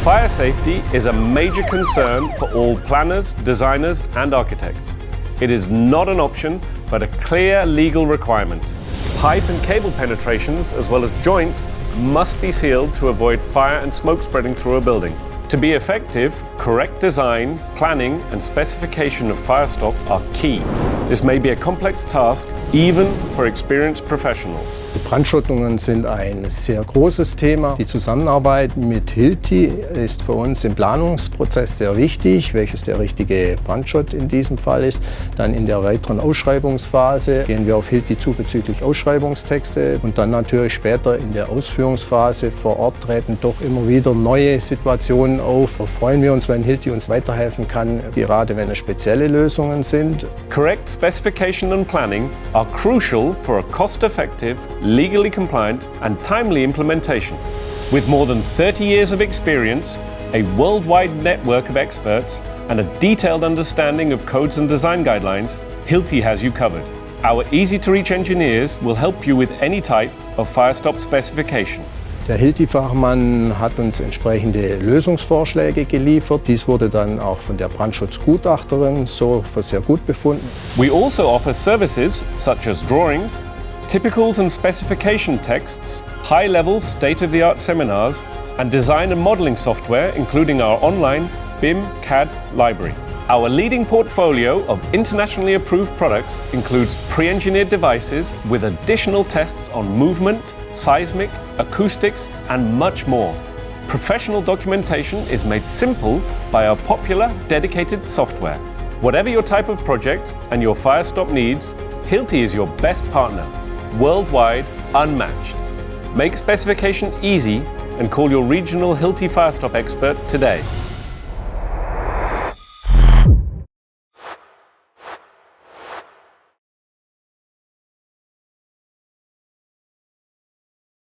Fire safety is a major concern for all planners, designers and architects. It is not an option, but a clear legal requirement. Pipe and cable penetrations, as well as joints, must be sealed to avoid fire and smoke spreading through a building. To be effective, correct design, planning and specification of Firestop are key. This may be a complex task, even for experienced professionals. Die Brandschutzungen sind ein sehr großes Thema. Die Zusammenarbeit mit Hilti ist für uns im Planungsprozess sehr wichtig, welches der richtige Brandschutz in diesem Fall ist. Dann in der weiteren Ausschreibungsphase gehen wir auf Hilti zu bezüglich Ausschreibungstexte und dann natürlich später in der Ausführungsphase vor Ort treten doch immer wieder neue Situationen auf. Da freuen wir uns, wenn Hilti uns weiterhelfen kann, gerade wenn es spezielle Lösungen sind. Correct specification and planning are crucial for a cost-effective, legally compliant and timely implementation. With more than 30 years of experience, a worldwide network of experts and a detailed understanding of codes and design guidelines, Hilti has you covered. Our easy-to-reach engineers will help you with any type of Firestop specification. Der Hilti-Fachmann hat uns entsprechende Lösungsvorschläge geliefert. Dies wurde dann auch von der Brandschutzgutachterin so für sehr gut befunden. We also offer services such as drawings, typicals and specification texts, high-level state-of-the-art seminars, and design and modeling software, including our online BIM CAD library. Our leading portfolio of internationally approved products includes pre-engineered devices with additional tests on movement, seismic, acoustics, and much more. Professional documentation is made simple by our popular dedicated software. Whatever your type of project and your Firestop needs, Hilti is your best partner, worldwide, unmatched. Make specification easy and call your regional Hilti Firestop expert today.